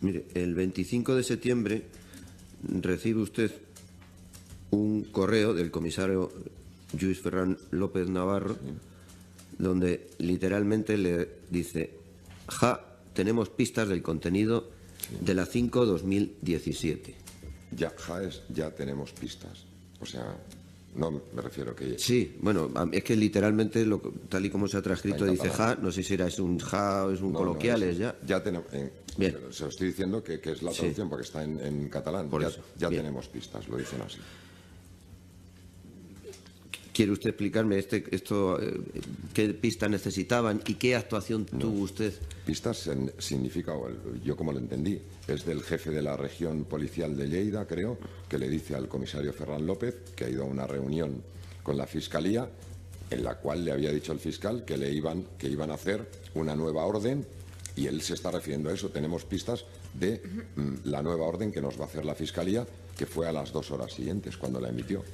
Mire, el 25 de septiembre recibe usted un correo del comisario Lluís Ferran López Navarro, donde literalmente le dice: ja, tenemos pistas del contenido de la 5-2017. Ya tenemos pistas. O sea, no me refiero que... Sí, bueno, es que literalmente, tal y como se ha transcrito, dice ja, no sé si era, es un ja o es un coloquiales ya. Ya tenemos... Bien. Pero se lo estoy diciendo que es la traducción, porque está en catalán. Por eso. Ya Bien. tenemos pistas, lo dicen así. ¿Quiere usted explicarme qué pistas necesitaban y qué actuación tuvo usted? Pistas significa, yo como lo entendí, es del jefe de la región policial de Lleida, creo, que le dice al comisario Ferran López que ha ido a una reunión con la Fiscalía en la cual le había dicho al fiscal que iban a hacer una nueva orden, y él se está refiriendo a eso. Tenemos pistas de la nueva orden que nos va a hacer la Fiscalía, que fue a las 2 horas siguientes cuando la emitió.